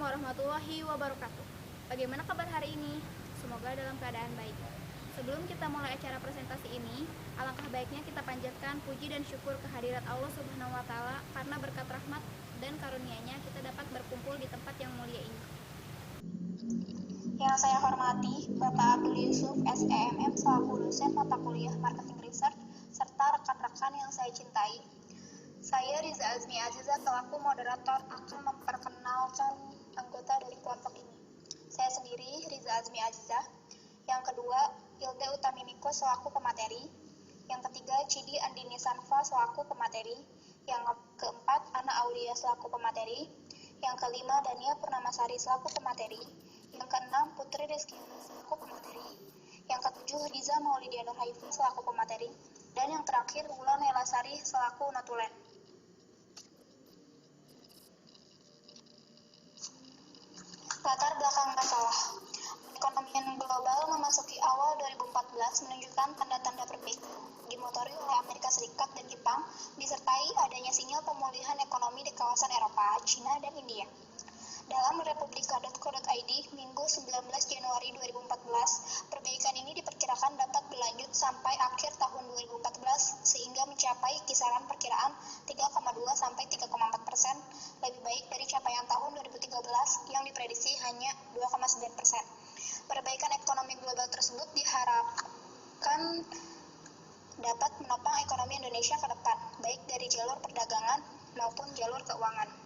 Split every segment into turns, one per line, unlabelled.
warahmatullahi wabarakatuh. Bagaimana kabar hari ini? Semoga dalam keadaan baik. Sebelum kita mulai acara presentasi ini, alangkah baiknya kita panjatkan puji dan syukur kehadirat Allah Subhanahu wa taala karena berkat rahmat dan karunia-Nya kita dapat berkumpul di tempat yang mulia ini.
Yang saya hormati Bapak Abdul Yusuf SEMM selaku dosen mata kuliah Marketing Research serta rekan-rekan yang saya cintai. Saya Riza Azmi Aziza selaku moderator akan memperkenalkan anggota dari kelompok ini. Saya sendiri Riza Azmi Aziza. Yang kedua, Hilde Utaminiko selaku pemateri. Yang ketiga, Cidi Andini Sanfa selaku pemateri. Yang keempat, Ana Aulia selaku pemateri. Yang kelima, Dania Purnamasari selaku pemateri. Yang keenam, Putri Rizky selaku pemateri. Yang ketujuh, Riza Maulidia Nurhaifi selaku pemateri. Dan yang terakhir, Wulan Nelasari selaku notulen. Latar belakang masalah. Perekonomian global memasuki awal 2014 menunjukkan tanda-tanda perbaikan, dimotori oleh Amerika Serikat dan Jepang, disertai adanya sinyal pemulihan ekonomi di kawasan Eropa, China, dan India. Dalam republika.co.id, Minggu 19 Januari 2014, perbaikan ini diperkirakan dapat berlanjut sampai akhir tahun 2014 sehingga mencapai kisaran perkiraan 3,2 sampai 3,4%, lebih baik dari capaian tahun 2013 yang diprediksi hanya 2,9%. Perbaikan ekonomi global tersebut diharapkan dapat menopang ekonomi Indonesia ke depan, baik dari jalur perdagangan maupun jalur keuangan.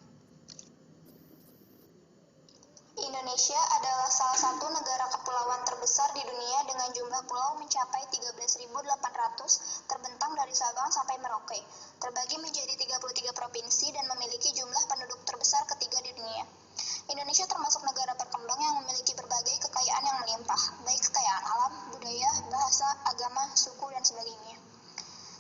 Indonesia adalah salah satu negara kepulauan terbesar di dunia dengan jumlah pulau mencapai 13.800, terbentang dari Sabang sampai Merauke, terbagi menjadi 33 provinsi dan memiliki jumlah penduduk terbesar ketiga di dunia. Indonesia termasuk negara berkembang yang memiliki berbagai kekayaan yang melimpah, baik kekayaan alam, budaya, bahasa, agama, suku, dan sebagainya.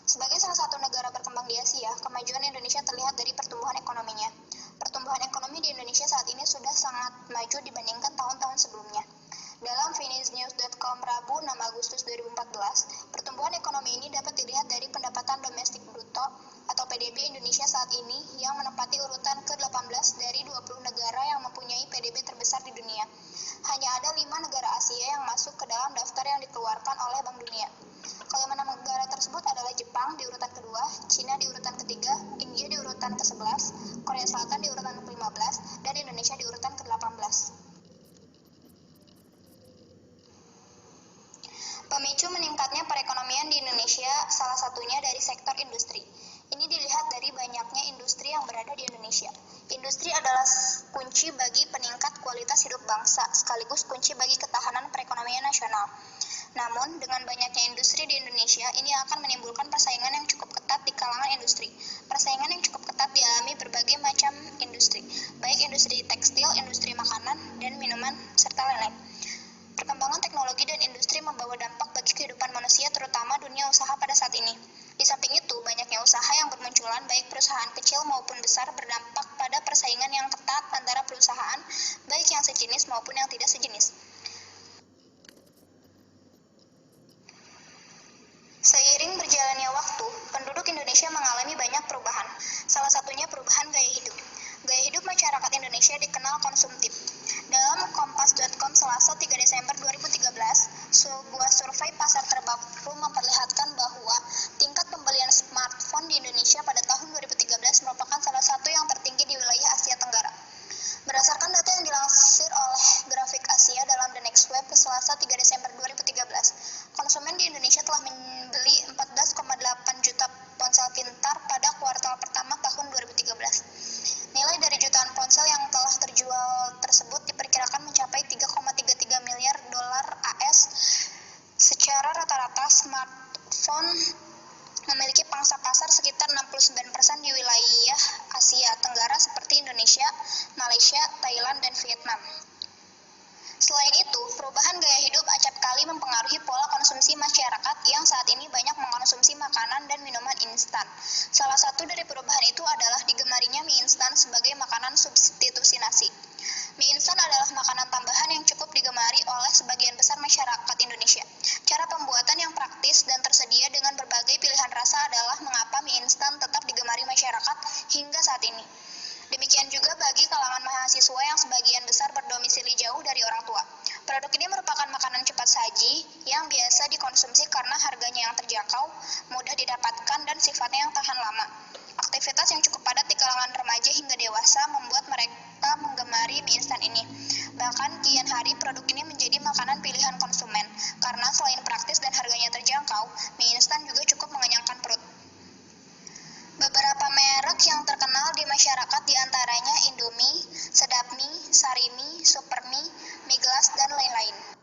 Sebagai salah satu negara berkembang di Asia, kemajuan Indonesia terlihat dari pertumbuhan ekonominya. Pertumbuhan ekonomi di Indonesia saat ini sudah sangat maju dibandingkan tahun-tahun sebelumnya. Dalam finishnews.com Rabu 6 Agustus 2014, pertumbuhan ekonomi ini dapat dilihat dari pendapatan domestik bruto atau PDB Indonesia saat ini yang menempati urutan ke-18 dari 20 negara yang mempunyai PDB terbesar di dunia. Hanya ada 5 negara Asia yang masuk ke dalam daftar yang dikeluarkan oleh Bank Dunia. Kelima negara tersebut adalah Jepang di urutan kedua, Cina di urutan ketiga, India di urutan ke-11, Korea Selatan di urutan ke-15, dan Indonesia di urutan ke-18. Pemicu meningkatnya perekonomian di Indonesia salah satunya dari sektor industri. Ini dilihat dari banyaknya industri yang berada di Indonesia. Industri adalah kunci bagi peningkat kualitas hidup bangsa, sekaligus kunci bagi ketahanan perekonomian nasional. Namun, dengan banyaknya industri di Indonesia, ini akan menimbulkan persaingan yang cukup ketat di kalangan industri. Persaingan yang cukup ketat dialami berbagai macam industri, baik industri tekstil, industri makanan, dan minuman, serta lain-lain. Perkembangan teknologi dan industri membawa dampak bagi kehidupan manusia, terutama dunia usaha pada saat ini. Di samping itu, banyaknya usaha yang bermunculan, baik perusahaan kecil maupun besar, berdampak pada persaingan yang ketat antara perusahaan, baik yang sejenis maupun yang tidak sejenis. Seiring berjalannya waktu, penduduk Indonesia mengalami banyak perubahan. Salah satunya perubahan gaya hidup. Gaya hidup masyarakat Indonesia dikenal konsumtif. Dalam Kompas.com Selasa 3 Desember 2013, sebuah survei pasar terbaru memperlihatkan bahwa tingkat pembelian smartphone di Indonesia pada tahun 2013 merupakan salah satu yang tertinggi di wilayah Asia Tenggara. Berdasarkan data yang dilansir oleh Grafik Asia dalam The Next Web Selasa 3 Desember 2013, konsumen di Indonesia telah membeli 14,8 juta ponsel pintar pada kuartal pertama tahun 2013. Nilai dari jutaan ponsel yang telah terjual tersebut diperkirakan mencapai 3,33 miliar dolar AS. Secara rata-rata, smartphone memiliki pangsa pasar sekitar 69% di wilayah Asia Tenggara seperti Indonesia, Malaysia, Thailand, dan Vietnam. Selain itu, perubahan gaya hidup acap kali mempengaruhi pola konsumsi masyarakat yang saat ini banyak mengkonsumsi makanan dan minuman instan. Salah satu dari perubahan itu adalah digemarinya mie instan sebagai makanan substitusi nasi. Mie instan adalah makanan tambahan yang cukup digemari oleh sebagian besar masyarakat Indonesia. Cara pembuatan yang praktis dan tersedia dengan berbagai pilihan rasa adalah mengapa mie instan tetap digemari masyarakat hingga saat ini. Demikian juga bagi kalangan mahasiswa yang sebagian besar dan sifatnya yang tahan lama. Aktivitas yang cukup padat di kalangan remaja hingga dewasa membuat mereka menggemari mie instan ini. Bahkan kian hari produk ini menjadi makanan pilihan konsumen, karena selain praktis dan harganya terjangkau, mie instan juga cukup mengenyangkan perut. Beberapa merek yang terkenal di masyarakat diantaranya Indomie, Sedapmie, Sarimi, Supermie, Miglas, dan lain-lain.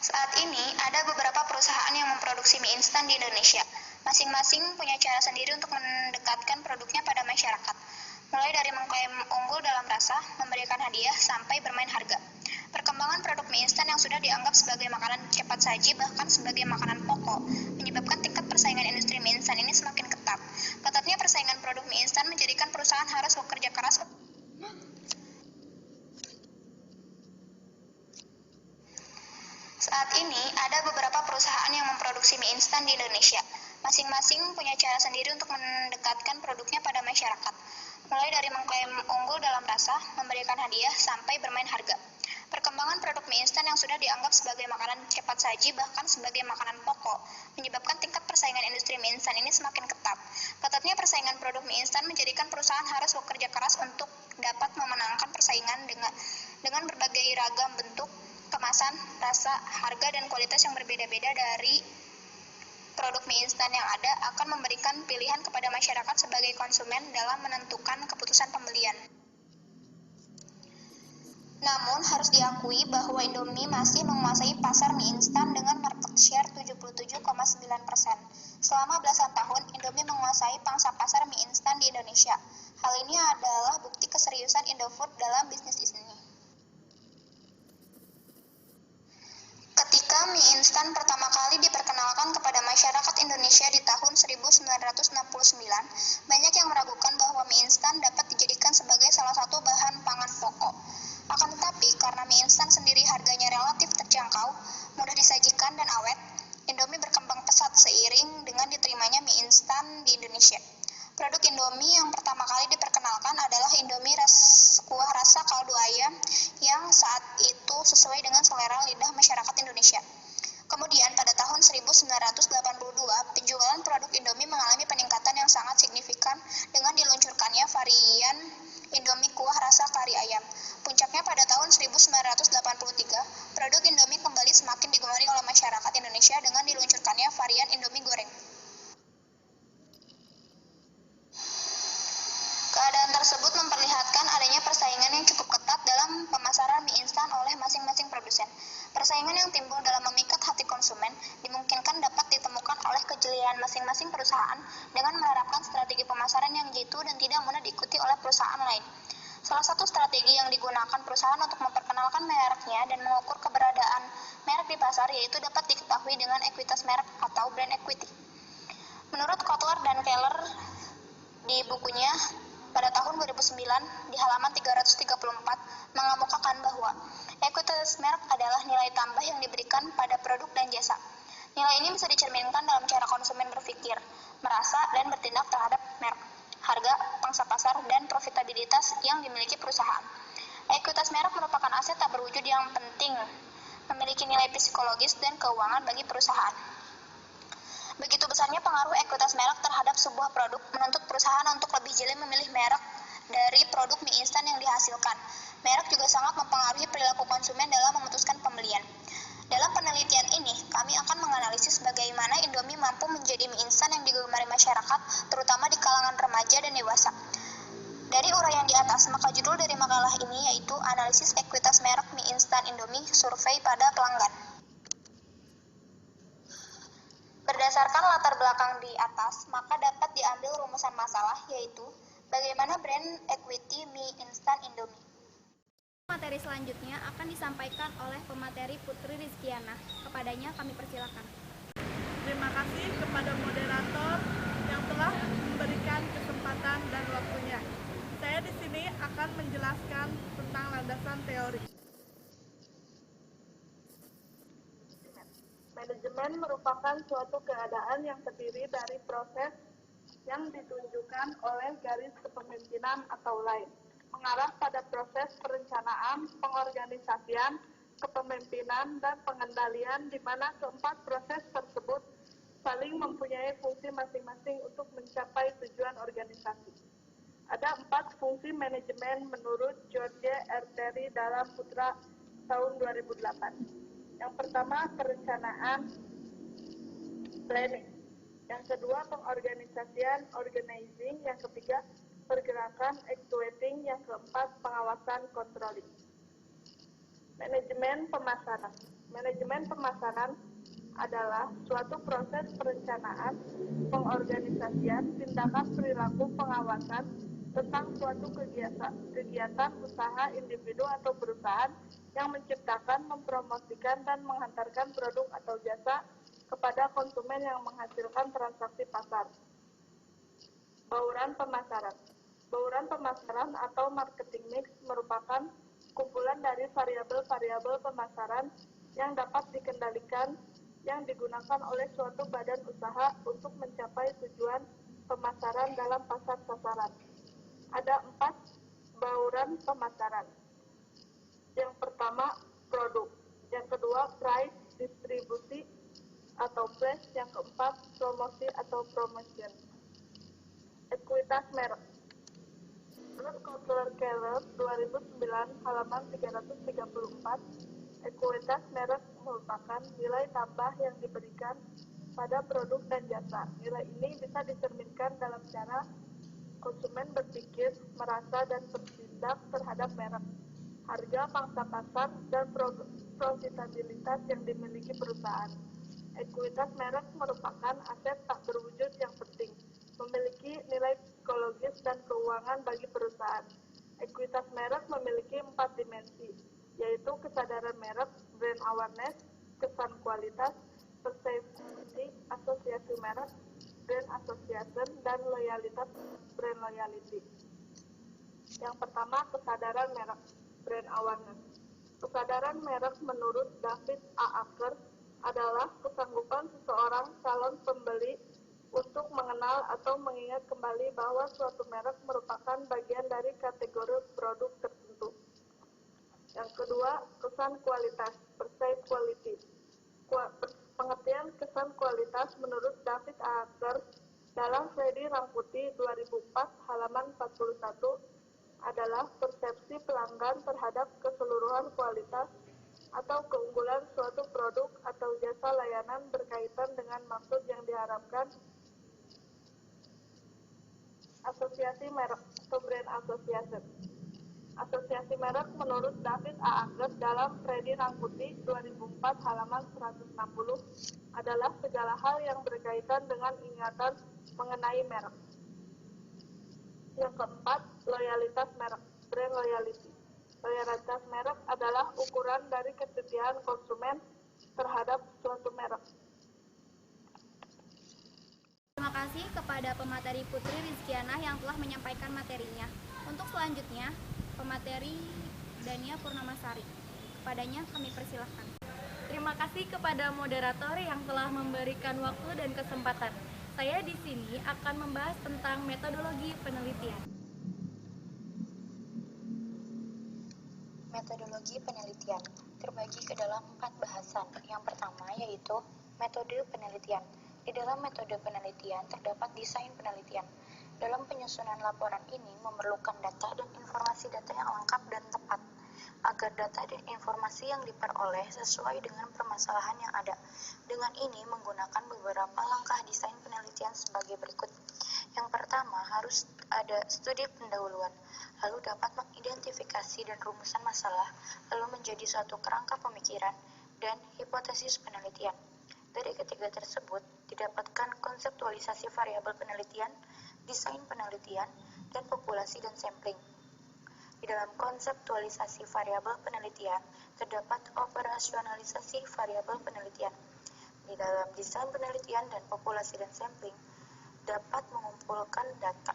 Saat ini, ada beberapa perusahaan yang memproduksi mie instan di Indonesia. Masing-masing punya cara sendiri untuk mendekatkan produknya pada masyarakat. Mulai dari mengklaim unggul dalam rasa, memberikan hadiah, sampai bermain harga. Perkembangan produk mie instan yang sudah dianggap sebagai makanan cepat saji, bahkan sebagai makanan pokok, menyebabkan tingkat persaingan industri mie instan ini semakin ketat. Ketatnya persaingan produk mie instan menjadikan perusahaan harus bekerja keras. Saat ini, ada beberapa perusahaan yang memproduksi mie instan di Indonesia. Masing-masing punya cara sendiri untuk mendekatkan produknya pada masyarakat. Mulai dari mengklaim unggul dalam rasa, memberikan hadiah, sampai bermain harga. Perkembangan produk mie instan yang sudah dianggap sebagai makanan cepat saji, bahkan sebagai makanan pokok, menyebabkan tingkat persaingan industri mie instan ini semakin ketat. Ketatnya persaingan produk mie instan menjadikan perusahaan harus bekerja keras untuk dapat memenangkan persaingan dengan berbagai ragam bentuk, kemasan, rasa, harga, dan kualitas yang berbeda-beda dari produk mie instan yang ada akan memberikan pilihan kepada masyarakat sebagai konsumen dalam menentukan keputusan pembelian. Namun, harus diakui bahwa Indomie masih menguasai pasar mie instan dengan market share 77,9%. Selama belasan tahun, Indomie menguasai pangsa pasar mie instan di Indonesia. Hal ini adalah bukti keseriusan Indofood dalam bisnis ini. Ketika mie instan pertama kali diperkenalkan kepada masyarakat Indonesia di tahun 1969, banyak yang meragukan bahwa mie instan dapat dijadikan sebagai salah satu bahan pangan pokok. Akan tetapi, karena mie instan sendiri harganya relatif terjangkau, mudah disajikan, dan awet, Indomie berkembang pesat seiring dengan diterimanya mie instan di Indonesia. Produk Indomie yang pertama kali diperkenalkan adalah Indomie kuah rasa kaldu ayam yang saat itu sesuai dengan selera lidah masyarakat Indonesia. Kemudian pada tahun 1982, penjualan produk Indomie mengalami peningkatan yang sangat signifikan dengan diluncurkannya varian Indomie kuah rasa kari ayam. Puncaknya pada tahun 1983, produk Indomie kembali semakin digemari oleh masyarakat Indonesia dengan diluncurkannya varian Indomie goreng. Keadaan tersebut memperlihatkan adanya persaingan yang cukup ketat dalam pemasaran mie instan oleh masing-masing produsen. Persaingan yang timbul dalam memikat hati konsumen dimungkinkan dapat ditemukan oleh kejelian masing-masing perusahaan dengan menerapkan strategi pemasaran yang jitu dan tidak mudah diikuti oleh perusahaan lain. Salah satu strategi yang digunakan perusahaan untuk memperkenalkan mereknya dan mengukur keberadaan merek di pasar yaitu dapat diketahui dengan ekuitas merek atau brand equity. Menurut Kotler dan Keller di bukunya pada tahun 2009 di halaman 334 mengemukakan bahwa ekuitas merek adalah nilai tambah yang diberikan pada produk dan jasa. Nilai ini bisa dicerminkan dalam cara konsumen berpikir, merasa, dan bertindak terhadap merek, harga, pangsa pasar, dan profitabilitas yang dimiliki perusahaan. Ekuitas merek merupakan aset tak berwujud yang penting, memiliki nilai psikologis dan keuangan bagi perusahaan. Begitu besarnya pengaruh ekuitas merek terhadap sebuah produk menuntut perusahaan untuk lebih jeli memilih merek dari produk mie instan yang dihasilkan. Merek juga sangat mempengaruhi perilaku konsumen dalam memutuskan pembelian. Dalam penelitian ini, kami akan menganalisis bagaimana Indomie mampu menjadi mie instan yang digemari masyarakat, terutama di kalangan remaja dan dewasa. Dari uraian di atas, maka judul dari makalah ini yaitu Analisis Ekuitas Merek Mie Instan Indomie, Survei pada Pelanggan. Berdasarkan latar belakang di atas, maka dapat diambil rumusan masalah, yaitu bagaimana brand equity mie instan Indomie.
Materi selanjutnya akan disampaikan oleh pemateri Putri Rizkiana. Kepadanya kami persilakan.
Terima kasih kepada moderator yang telah memberikan kesempatan dan waktunya. Saya di sini akan menjelaskan tentang landasan teori. Manajemen merupakan suatu keadaan yang terdiri dari proses yang ditunjukkan oleh garis kepemimpinan atau line, mengarah pada proses perencanaan, pengorganisasian, kepemimpinan, dan pengendalian di mana keempat proses tersebut saling mempunyai fungsi masing-masing untuk mencapai tujuan organisasi. Ada 4 fungsi manajemen menurut George R. Terry dalam Putra tahun 2008. Yang pertama, perencanaan, planning. Yang kedua, pengorganisasian, organizing. Yang ketiga, pergerakan, actuating. Yang keempat, pengawasan, controlling. Manajemen pemasaran. Manajemen pemasaran adalah suatu proses perencanaan, pengorganisasian, tindakan perilaku pengawasan tentang suatu kegiatan usaha individu atau perusahaan yang menciptakan, mempromosikan, dan menghantarkan produk atau jasa kepada konsumen yang menghasilkan transaksi pasar. Bauran pemasaran. Bauran pemasaran atau marketing mix merupakan kumpulan dari variabel-variabel pemasaran yang dapat dikendalikan yang digunakan oleh suatu badan usaha untuk mencapai tujuan pemasaran dalam pasar sasaran. Ada 4 bauran pemasaran. Yang pertama, produk. Yang kedua, price, distribusi atau place. Yang keempat, promosi atau promotion. Ekuitas merek. Menurut Kotler-Keller 2009 halaman 334, ekuitas merek merupakan nilai tambah yang diberikan pada produk dan jasa. Nilai ini bisa dicerminkan dalam cara konsumen berpikir, merasa, dan bertindak terhadap merek, harga pangsa pasar, dan profitabilitas yang dimiliki perusahaan. Ekuitas merek merupakan aset tak berwujud yang penting, memiliki nilai psikologis dan keuangan bagi perusahaan. Ekuitas merek memiliki 4 dimensi, yaitu kesadaran merek, brand awareness, kesan kualitas, perception, asosiasi merek, brand association, dan loyalitas, brand loyalty. Yang pertama, kesadaran merek, brand awareness. Kesadaran merek menurut David A. Acker adalah kesanggupan seseorang calon pembeli untuk mengenal atau mengingat kembali bahwa suatu merek merupakan bagian dari kategori produk tertentu. Yang kedua, kesan kualitas, perceived quality. Pengertian kesan kualitas menurut David A. Acker dalam Freddy Ramputi 2004 halaman 41 adalah persepsi pelanggan terhadap keseluruhan kualitas atau keunggulan suatu produk atau jasa layanan berkaitan dengan maksud yang diharapkan. Asosiasi merek atau brand association. Asosiasi merek menurut David A. Acker dalam Freddy Ramputi 2004 halaman 160 adalah segala hal yang berkaitan dengan ingatan mengenai merek. Yang keempat, loyalitas merek, brand loyalty. Loyalitas merek adalah ukuran dari kesetiaan konsumen terhadap suatu merek.
Terima kasih kepada pemateri Putri Rizkiana yang telah menyampaikan materinya. Untuk selanjutnya, pemateri Dania Purnamasari. Kepadanya kami persilahkan.
Terima kasih kepada moderator yang telah memberikan waktu dan kesempatan. Saya di sini akan membahas tentang metodologi penelitian.
Metodologi penelitian terbagi ke dalam 4 bahasan. Yang pertama yaitu metode penelitian. Di dalam metode penelitian terdapat desain penelitian. Dalam penyusunan laporan ini memerlukan data dan informasi data yang lengkap dan tepat, agar data dan informasi yang diperoleh sesuai dengan permasalahan yang ada. Dengan ini menggunakan beberapa langkah desain penelitian sebagai berikut. Yang pertama, harus ada studi pendahuluan, lalu dapat mengidentifikasi dan rumusan masalah, lalu menjadi suatu kerangka pemikiran dan hipotesis penelitian. Dari ketiga tersebut, didapatkan konseptualisasi variabel penelitian, desain penelitian, dan populasi dan sampling. Di dalam konseptualisasi variabel penelitian, terdapat operasionalisasi variabel penelitian. Di dalam desain penelitian dan populasi dan sampling, dapat mengumpulkan data.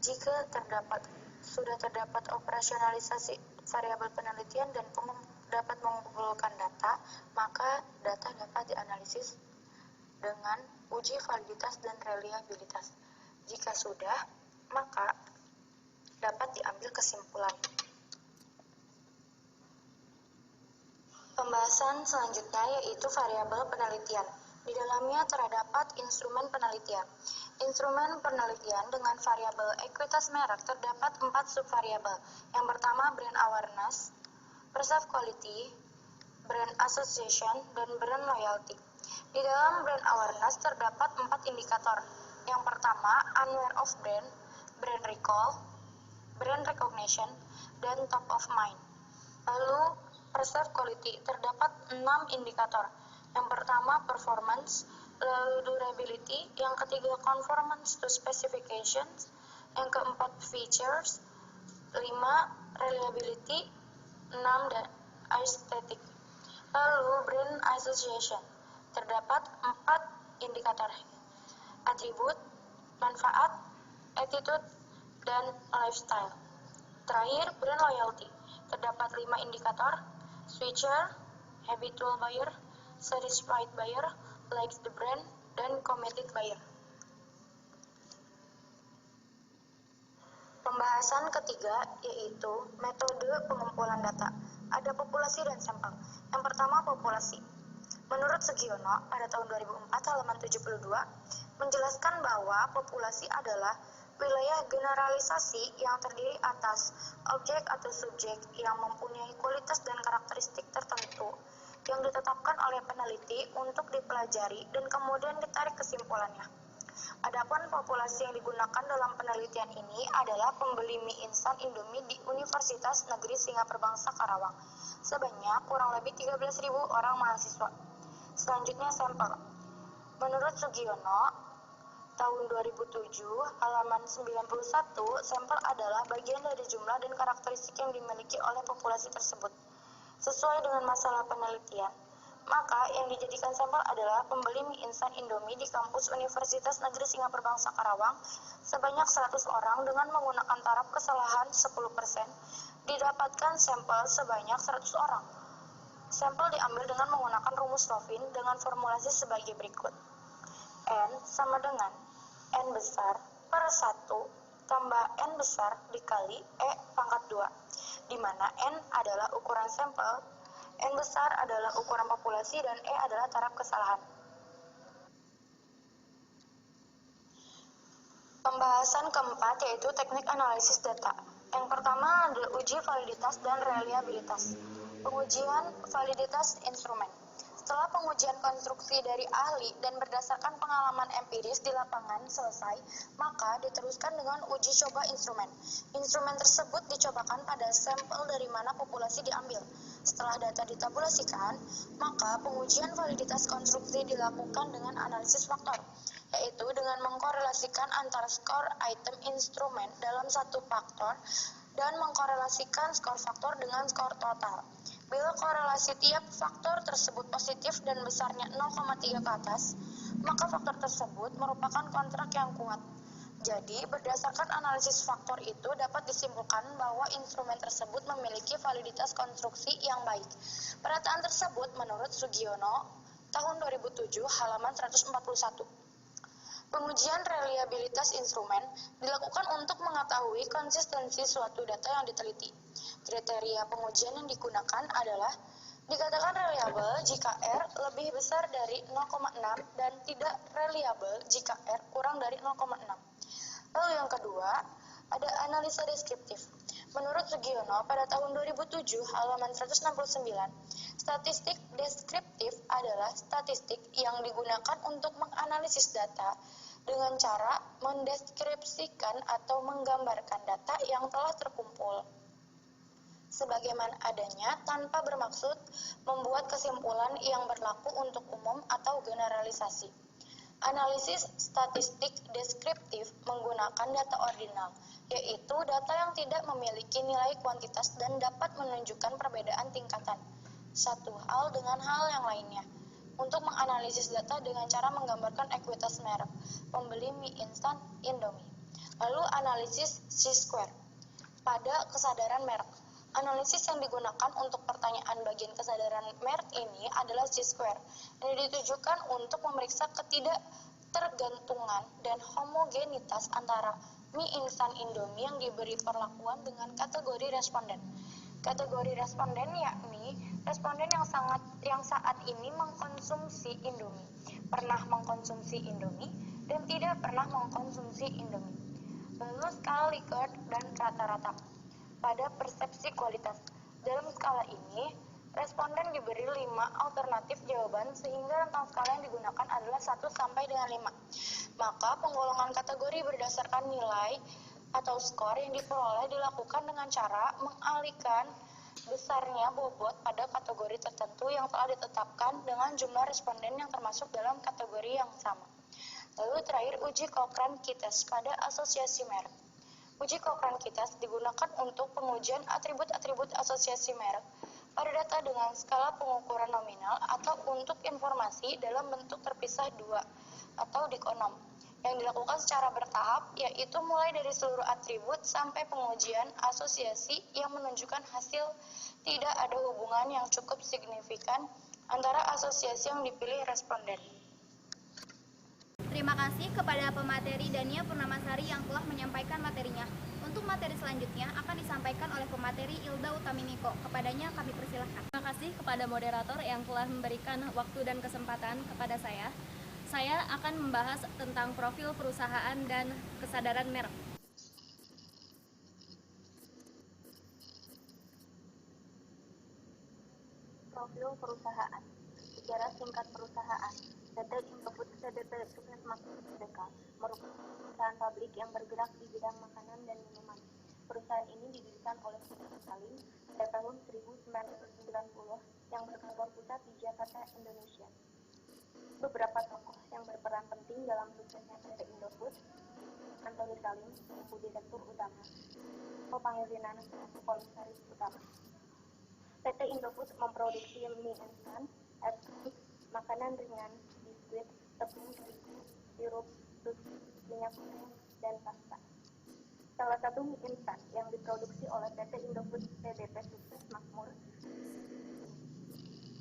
Jika sudah terdapat operasionalisasi variabel penelitian dan dapat mengumpulkan data, maka data dapat dianalisis dengan uji validitas dan reliabilitas. Jika sudah, maka dapat diambil kesimpulan. Pembahasan selanjutnya yaitu variabel penelitian. Di dalamnya terdapat instrumen penelitian. Instrumen penelitian dengan variabel ekuitas merek terdapat 4 subvariabel. Yang pertama brand awareness, perceived quality, brand association, dan brand loyalty. Di dalam brand awareness terdapat 4 indikator. Yang pertama unaware of brand, brand recall, brand recognition, dan top of mind. Lalu perceived quality terdapat 6 indikator. Yang pertama performance, lalu durability, yang ketiga conformance to specifications, yang keempat features, 5 reliability, 6 dan aesthetic. Lalu brand association terdapat 4 indikator, atribut, manfaat, attitude, dan lifestyle. Terakhir brand loyalty terdapat 5 indikator, switcher, habitual buyer, satisfied buyer, likes the brand, dan committed buyer. Pembahasan ketiga yaitu metode pengumpulan data. Ada populasi dan sampel. Yang pertama populasi. Menurut Sugiono pada tahun 2004 halaman 72 menjelaskan bahwa populasi adalah wilayah generalisasi yang terdiri atas objek atau subjek yang mempunyai kualitas dan karakteristik tertentu yang ditetapkan oleh peneliti untuk dipelajari dan kemudian ditarik kesimpulannya. Adapun populasi yang digunakan dalam penelitian ini adalah pembeli mie instan Indomie di Universitas Negeri Singaperbangsa Karawang, sebanyak kurang lebih 13.000 orang mahasiswa. Selanjutnya sampel. Menurut Sugiono, tahun 2007, halaman 91, sampel adalah bagian dari jumlah dan karakteristik yang dimiliki oleh populasi tersebut. Sesuai dengan masalah penelitian, maka yang dijadikan sampel adalah pembeli mie instan Indomie di kampus Universitas Negeri Singaperbangsa Karawang sebanyak 100 orang dengan menggunakan taraf kesalahan 10%, didapatkan sampel sebanyak 100 orang. Sampel diambil dengan menggunakan rumus Rovin dengan formulasi sebagai berikut. N sama dengan N besar per 1 tambah N besar dikali E pangkat 2, di mana N adalah ukuran sampel, N besar adalah ukuran populasi, dan E adalah taraf kesalahan. Pembahasan keempat yaitu teknik analisis data. Yang pertama adalah uji validitas dan reliabilitas. Pengujian validitas instrumen. Setelah pengujian konstruksi dari ahli dan berdasarkan pengalaman empiris di lapangan selesai, maka diteruskan dengan uji coba instrumen. Instrumen tersebut dicobakan pada sampel dari mana populasi diambil. Setelah data ditabulasikan, maka pengujian validitas konstruksi dilakukan dengan analisis faktor, yaitu dengan mengkorelasikan antara skor item instrumen dalam satu faktor dan mengkorelasikan skor faktor dengan skor total. Bila korelasi tiap faktor tersebut positif dan besarnya 0,3 ke atas, maka faktor tersebut merupakan kontrak yang kuat. Jadi, berdasarkan analisis faktor itu dapat disimpulkan bahwa instrumen tersebut memiliki validitas konstruksi yang baik. Pernyataan tersebut menurut Sugiono tahun 2007 halaman 141. Pengujian reliabilitas instrumen dilakukan untuk mengetahui konsistensi suatu data yang diteliti. Kriteria pengujian yang digunakan adalah dikatakan reliable jika R lebih besar dari 0,6 dan tidak reliable jika R kurang dari 0,6. Lalu yang kedua, ada analisa deskriptif. Menurut Sugiono pada tahun 2007 halaman 169, statistik deskriptif adalah statistik yang digunakan untuk menganalisis data dengan cara mendeskripsikan atau menggambarkan data yang telah terkumpul sebagaimana adanya tanpa bermaksud membuat kesimpulan yang berlaku untuk umum atau generalisasi. Analisis statistik deskriptif menggunakan data ordinal, yaitu data yang tidak memiliki nilai kuantitas dan dapat menunjukkan perbedaan tingkatan satu hal dengan hal yang lainnya. Untuk menganalisis data dengan cara menggambarkan ekuitas merek pembeli mie instan Indomie. Lalu analisis C-square pada kesadaran merek. Analisis yang digunakan untuk pertanyaan bagian kesadaran merek ini adalah C-square, yang ditujukan untuk memeriksa ketidaktergantungan dan homogenitas antara mie instan Indomie yang diberi perlakuan dengan kategori responden. Kategori responden yakni
Responden yang saat ini mengkonsumsi Indomie, pernah mengkonsumsi Indomie, dan tidak pernah mengkonsumsi Indomie. Lalu skala Likert dan rata-rata. Pada persepsi kualitas, dalam skala ini, responden diberi 5 alternatif jawaban sehingga rentang skala yang digunakan adalah 1 sampai dengan 5. Maka penggolongan kategori berdasarkan nilai atau skor yang diperoleh dilakukan dengan cara mengalihkan besarnya bobot pada kategori tertentu yang telah ditetapkan dengan jumlah responden yang termasuk dalam kategori yang sama. Lalu terakhir, uji Cochrane-Kitts pada asosiasi merek. Uji Cochrane-Kitts digunakan untuk pengujian atribut-atribut asosiasi merek pada data dengan skala pengukuran nominal atau untuk informasi dalam bentuk terpisah 2 atau dikonom yang dilakukan secara bertahap, yaitu mulai dari seluruh atribut sampai pengujian asosiasi yang menunjukkan hasil tidak ada hubungan yang cukup signifikan antara asosiasi yang dipilih responden.
Terima kasih kepada pemateri Dania Purnamasari yang telah menyampaikan materinya. Untuk materi selanjutnya akan disampaikan oleh pemateri Ilda Utaminiko. Kepadanya kami persilahkan.
Terima kasih kepada moderator yang telah memberikan waktu dan kesempatan kepada saya. Saya akan membahas tentang profil perusahaan dan kesadaran merek.
Profil perusahaan. Sejarah singkat perusahaan. PT Indofood CDP Sukses Makmur Merdeka merupakan perusahaan pabrik yang bergerak di bidang makanan dan minuman. Perusahaan ini didirikan oleh Salim pada tahun 1990 yang berkantor pusat di Jakarta, Indonesia. Beberapa tokoh yang berperan penting dalam suksesnya PT Indofood: Antoni Salim selaku Direktur Utama, Pangilinan Komisaris Utama. PT Indofood memproduksi mie instan, es krim, makanan ringan, biskuit, tepung terigu, sirup, susu, minyak goreng, dan pasta. Salah satu mie instan yang diproduksi oleh PT Indofood CDP Sukses Makmur,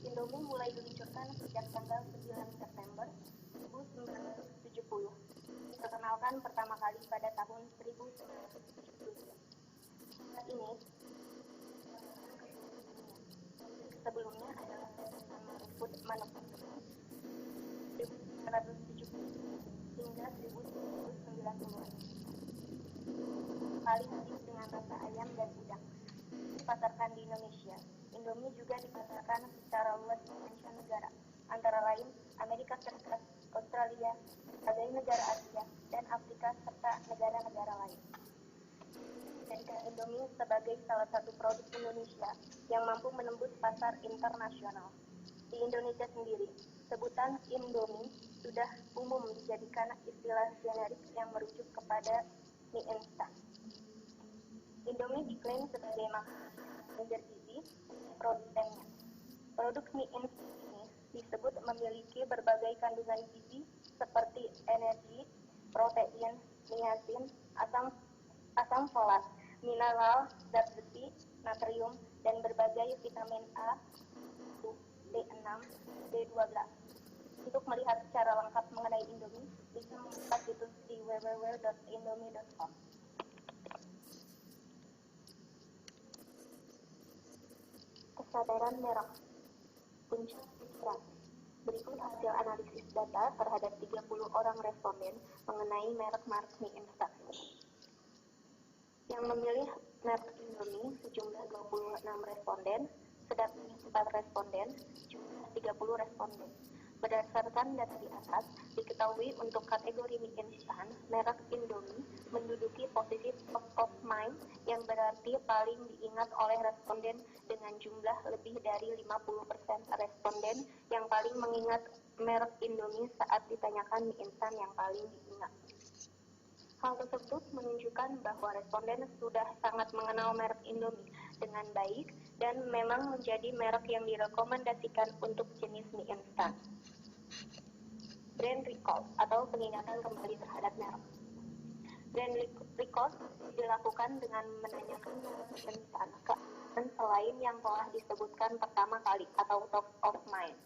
Indomie mulai diluncurkan sejak tanggal 9 September 1970. Diperkenalkan pertama kali pada tahun 1970. Saat ini, sebelumnya adalah Food Manufacturing 1970 hingga 1990. Paling khas dengan rasa ayam dan udang. Dipasarkan di Indonesia. Indomie juga dipasarkan secara luas di mancanegara, antara lain Amerika Serikat, Australia, berbagai negara Asia, dan Afrika, serta negara-negara lain. Jadikan Indomie sebagai salah satu produk Indonesia yang mampu menembus pasar internasional. Di Indonesia sendiri, sebutan Indomie sudah umum dijadikan istilah generik yang merujuk kepada mie instan. Indomie diklaim sebagai makanan bergizi produsennya. Produk mie instan ini disebut memiliki berbagai kandungan gizi seperti energi, protein, niacin, asam folat, mineral, zat besi, natrium, dan berbagai vitamin A, D6, B12. Untuk melihat secara lengkap mengenai Indomie, bisa membuka situs di www.indomie.com. Kesadaran merek. Puncak citra. Berikut hasil analisis data terhadap 30 orang responden mengenai merek-merek mie instan. Yang memilih merek Indomie sejumlah 26 responden, sedangkan 4 responden jumlah 30 responden. Berdasarkan data di atas, diketahui untuk kategori mie instan, merek Indomie menduduki posisi top of mind yang berarti paling diingat oleh responden dengan jumlah lebih dari 50% responden yang paling mengingat merek Indomie saat ditanyakan mie instan yang paling diingat. Hal tersebut menunjukkan bahwa responden sudah sangat mengenal merek Indomie dengan baik dan memang menjadi merek yang direkomendasikan untuk jenis mie instan. Brand recall atau pengingatan kembali terhadap merek. Brand recall dilakukan dengan menanyakan merek instan dan selain yang telah disebutkan pertama kali atau top of mind.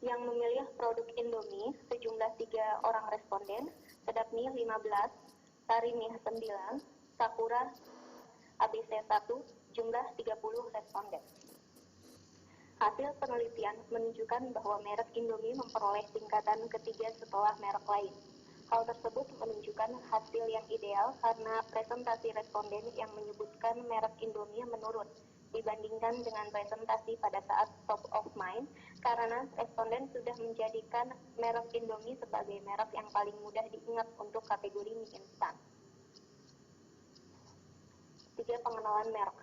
Yang memilih produk Indomie sejumlah 3 orang responden, Sedapmi 15, Sarimih 9, Sakura ABC 1, jumlah 30 responden. Hasil penelitian menunjukkan bahwa merek Indomie memperoleh tingkatan ketiga setelah merek lain. Hal tersebut menunjukkan hasil yang ideal karena presentasi responden yang menyebutkan merek Indomie menurun dibandingkan dengan presentasi pada saat top of mind, karena responden sudah menjadikan merek Indomie sebagai merek yang paling mudah diingat untuk kategori mie instan. 3. Pengenalan merek.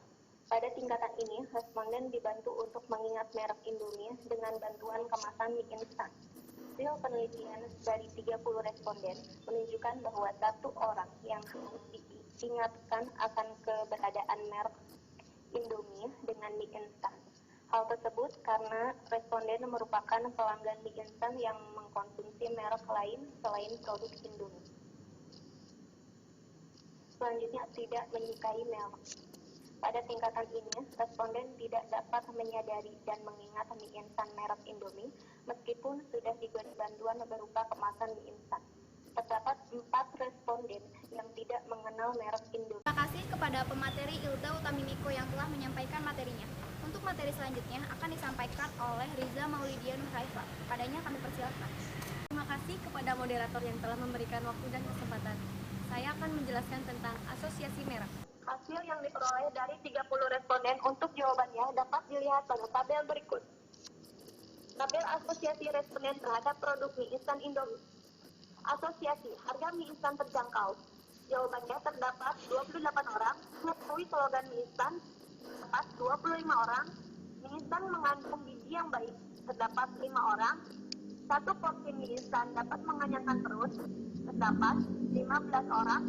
Pada tingkatan ini, responden dibantu untuk mengingat merek Indomie dengan bantuan kemasan mie instan. Hasil penelitian dari 30 responden menunjukkan bahwa satu orang yang harus diingatkan akan keberadaan merek Indomie dengan mie instan. Hal tersebut karena responden merupakan pelanggan mie instan yang mengkonsumsi merek lain selain produk Indomie. Selanjutnya, tidak menyukai merek. Pada tingkatan ini, responden tidak dapat menyadari dan mengingat mie instan merek Indomie meskipun sudah diberi bantuan berupa kemasan mie instan. Terdapat 4 responden yang tidak mengenal merek Indomie.
Terima kasih kepada pemateri Ilda Utamimiko yang telah menyampaikan materinya. Untuk materi selanjutnya akan disampaikan oleh Riza Maulidia Nurhaifa. Padanya kami persilakan.
Terima kasih kepada moderator yang telah memberikan waktu dan kesempatan. Saya akan menjelaskan tentang asosiasi merek.
Hasil yang diperoleh dari 30 responden untuk jawabannya dapat dilihat pada tabel berikut. Tabel asosiasi responden terhadap produk mie instan Indomie. Asosiasi harga mie instan terjangkau. Jawabannya terdapat 28 orang, mengetahui slogan mie instan, terdapat 25 orang, mie instan mengandung gizi yang baik, terdapat 5 orang, satu porsi mie instan dapat mengenyangkan perut, terdapat 15 orang,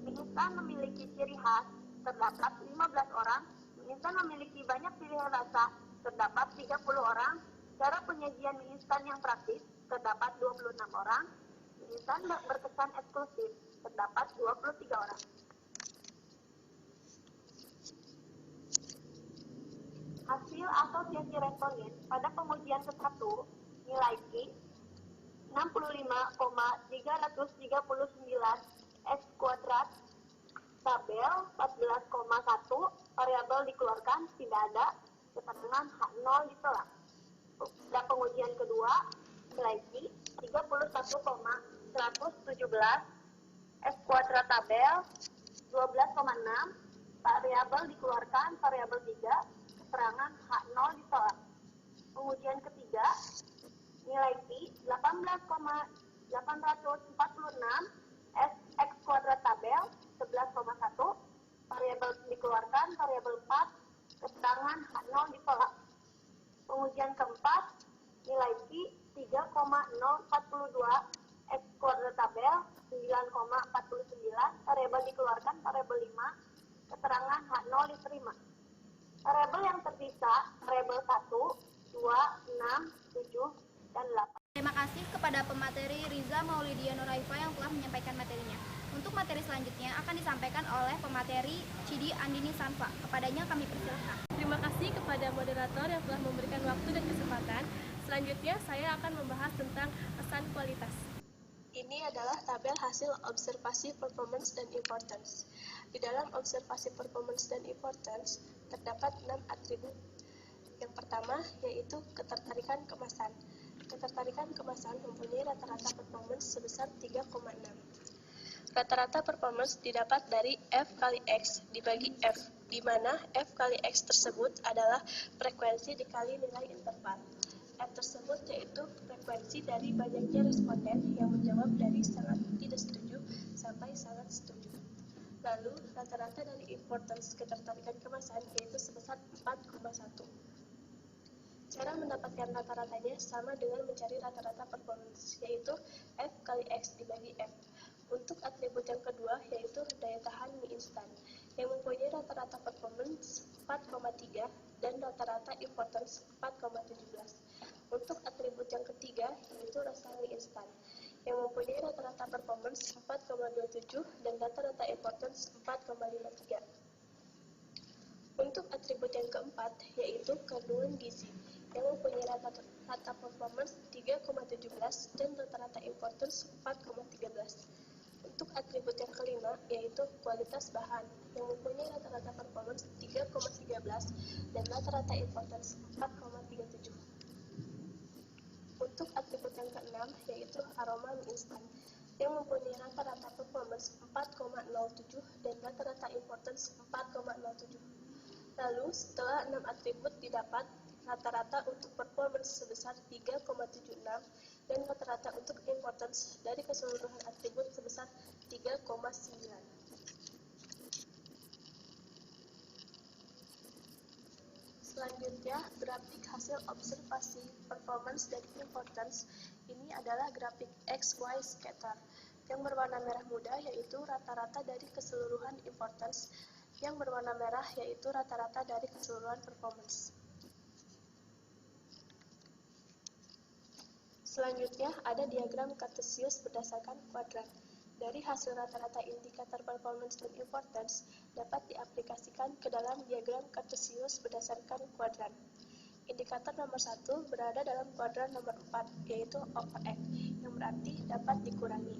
mie instan memiliki ciri khas, terdapat 15 orang, mie instan memiliki banyak pilihan rasa, terdapat 30 orang, cara penyajian mie instan yang praktis, terdapat 26 orang, mie instan berkesan eksklusif, terdapat 23 orang. Hasil asosiasi responden pada pengujian ke-1, nilai Q 65,339 S kuadrat, tabel 14,1, variabel dikeluarkan, tidak ada, keterangan H0 ditolak. Pada pengujian kedua, nilai Q 31,117 S kuadrat, tabel 12,6, variabel dikeluarkan, variabel 3, keterangan H0 ditolak. Pengujian ketiga, nilai Q 18,846 S X kuadrat, tabel 11,1, variabel dikeluarkan, variabel 4, keterangan H0 ditolak. Pengujian keempat, nilai Q 3,042 X kuadrat, tabel 9,49, variabel dikeluarkan, variabel 5, keterangan H0 diterima. Variabel yang tersisa, variabel 1, 2, 6, 7, dan 8.
Terima kasih kepada pemateri Riza Maulidia Nurhaifa yang telah menyampaikan materinya. Untuk materi selanjutnya akan disampaikan oleh pemateri Cidi Andini Sanfa. Kepadanya kami persilakan.
Terima kasih kepada moderator yang telah memberikan waktu dan kesempatan. Selanjutnya saya akan membahas tentang pesan kualitas.
Ini adalah tabel hasil observasi performance dan importance. Di dalam observasi performance dan importance, terdapat 6 atribut. Yang pertama yaitu ketertarikan kemasan. Ketertarikan kemasan mempunyai rata-rata performance sebesar 3,6. Rata-rata performance didapat dari F kali X dibagi F, di mana F kali X tersebut adalah frekuensi dikali nilai interval. F tersebut yaitu frekuensi dari banyaknya responden yang menjawab dari sangat tidak setuju sampai sangat setuju. Lalu, rata-rata dari importance ketertarikan kemasan yaitu sebesar 4,1. Cara mendapatkan rata-ratanya sama dengan mencari rata-rata performance, yaitu F kali X dibagi F. Untuk atribut yang kedua, yaitu daya tahan mie instan, yang mempunyai rata-rata performance 4,3 dan rata-rata importance 4,17. Untuk atribut yang ketiga, yaitu rasa mie instan, yang mempunyai rata-rata performance 4,27 dan rata-rata importance 4,53. Untuk atribut yang keempat, yaitu kandungan gizi, yang mempunyai rata performance 3,17 dan rata-rata importance 4,13. Untuk atribut yang kelima, yaitu kualitas bahan, yang mempunyai rata-rata performance 3,13 dan rata-rata importance 4,37. Untuk atribut yang keenam, yaitu aroma mie instan, yang mempunyai rata-rata performance 4,07 dan rata-rata importance 4,07. Lalu, setelah 6 atribut didapat, rata-rata untuk performance sebesar 3,76 dan rata-rata untuk importance dari keseluruhan atribut sebesar 3,9. Selanjutnya, grafik hasil observasi performance dan importance. Ini adalah grafik XY scatter. Yang berwarna merah muda yaitu rata-rata dari keseluruhan importance, yang berwarna merah yaitu rata-rata dari keseluruhan performance. Selanjutnya, ada diagram kartesius berdasarkan kuadran. Dari hasil rata-rata indikator performance dan importance dapat diaplikasikan ke dalam diagram kartesius berdasarkan kuadran. Indikator nomor 1 berada dalam kuadran nomor 4, yaitu overact, yang berarti dapat dikurangi.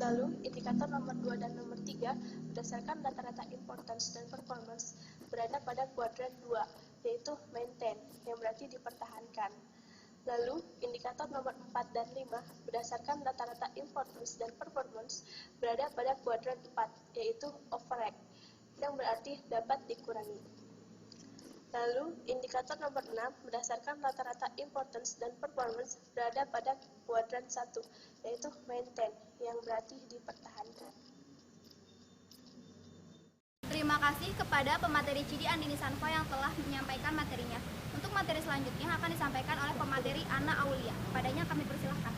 Lalu, indikator nomor 2 dan nomor 3 berdasarkan rata-rata importance dan performance berada pada kuadran 2, yaitu maintain, yang berarti dipertahankan. Lalu, indikator nomor 4 dan 5 berdasarkan rata-rata importance dan performance berada pada kuadran 4, yaitu overact, yang berarti dapat dikurangi. Lalu, indikator nomor 6 berdasarkan rata-rata importance dan performance berada pada kuadran 1, yaitu maintain, yang berarti dipertahankan.
Terima kasih kepada pemateri Cidi Andini Sanfa yang telah menyampaikan materinya. Untuk materi selanjutnya akan disampaikan oleh pemateri Ana Aulia. Padanya kami persilahkan.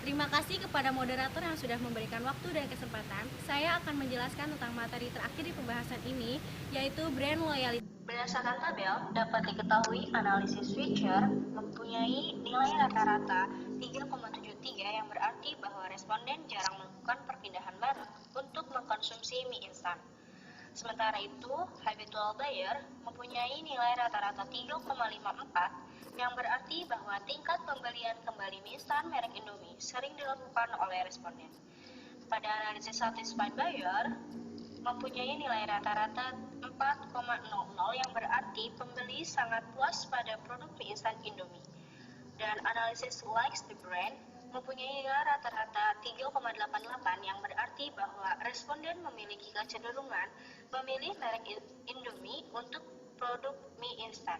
Terima kasih kepada moderator yang sudah memberikan waktu dan kesempatan. Saya akan menjelaskan tentang materi terakhir di pembahasan ini, yaitu brand loyalty.
Berdasarkan tabel, dapat diketahui analisis switcher mempunyai nilai rata-rata 3,73 yang berarti bahwa responden jarang melakukan perpindahan barang untuk mengkonsumsi mie instan. Sementara itu, habitual buyer mempunyai nilai rata-rata 3,54 yang berarti bahwa tingkat pembelian kembali mie instan merek Indomie sering dilakukan oleh responden. Pada analisis satisfied buyer mempunyai nilai rata-rata 4,00 yang berarti pembeli sangat puas pada produk mie instan Indomie. Dan analisis likes the brand mempunyai nilai rata-rata 3,88 yang berarti bahwa responden memiliki kecenderungan memilih merek Indomie untuk produk mie instan.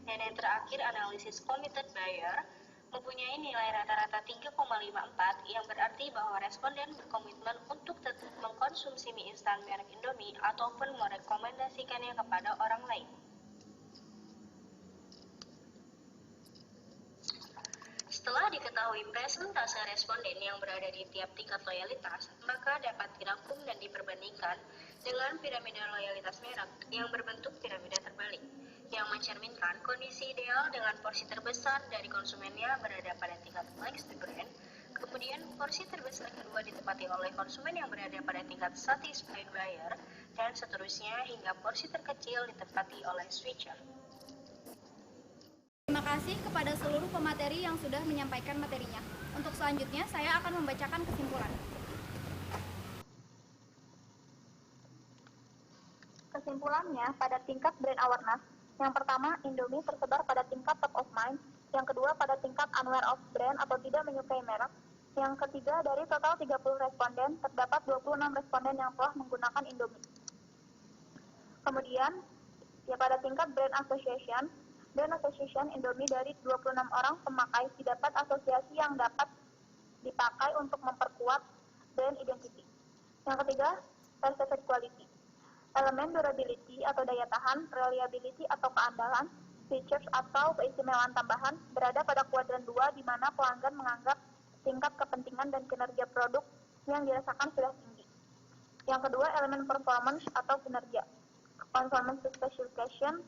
Dan yang terakhir, analisis committed buyer mempunyai nilai rata-rata 3,54 yang berarti bahwa responden berkomitmen untuk tetap mengkonsumsi mie instan merek Indomie ataupun merekomendasikannya kepada orang lain. Setelah diketahui persentase responden yang berada di tiap tingkat loyalitas, maka dapat dirangkum dan diperbandingkan dengan piramida loyalitas merek yang berbentuk piramida terbalik, yang mencerminkan kondisi ideal dengan porsi terbesar dari konsumennya berada pada tingkat likes the brand, kemudian porsi terbesar kedua ditempati oleh konsumen yang berada pada tingkat satisfied buyer, dan seterusnya hingga porsi terkecil ditempati oleh switcher.
Terima kasih kepada seluruh pemateri yang sudah menyampaikan materinya. Untuk selanjutnya, saya akan membacakan kesimpulan.
Kesimpulannya, pada tingkat brand awareness, yang pertama, Indomie tersebar pada tingkat top of mind, yang kedua pada tingkat unaware of brand atau tidak menyukai merek, yang ketiga dari total 30 responden, terdapat 26 responden yang telah menggunakan Indomie. Kemudian, pada tingkat brand association Indomie dari 26 orang pemakai didapat asosiasi yang dapat dipakai untuk memperkuat brand identity. Yang ketiga, perceived quality. Elemen durability atau daya tahan, reliability atau keandalan, features atau keistimewaan tambahan berada pada kuadran 2 di mana pelanggan menganggap tingkat kepentingan dan kinerja produk yang dirasakan sudah tinggi. Yang kedua, elemen performance atau kinerja. Conformance to specification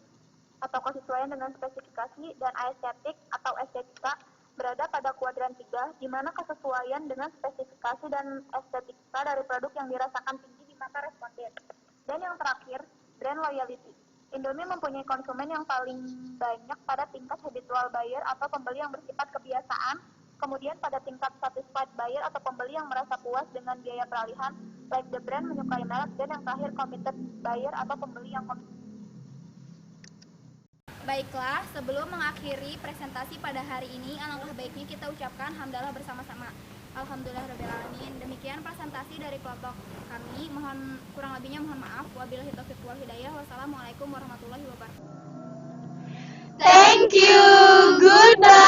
atau kesesuaian dengan spesifikasi, dan aesthetic atau estetika berada pada kuadran 3 di mana kesesuaian dengan spesifikasi dan estetika dari produk yang dirasakan tinggi di mata responden. Dan yang terakhir, brand loyalty. Indomie mempunyai konsumen yang paling banyak pada tingkat habitual buyer atau pembeli yang bersifat kebiasaan
Kemudian pada tingkat satisfied buyer atau pembeli yang merasa puas dengan biaya peralihan, like the brand, menyukai merek, dan yang terakhir committed buyer atau pembeli yang
Baiklah, sebelum mengakhiri presentasi pada hari ini, alangkah baiknya kita ucapkan hamdalah bersama-sama. Alhamdulillahirrahmanirrahim. Demikian presentasi dari kelompok kami. Kurang lebihnya mohon maaf. Wabillahi taufiq wal hidayah. Wassalamualaikum warahmatullahi wabarakatuh.
Thank you. Goodbye.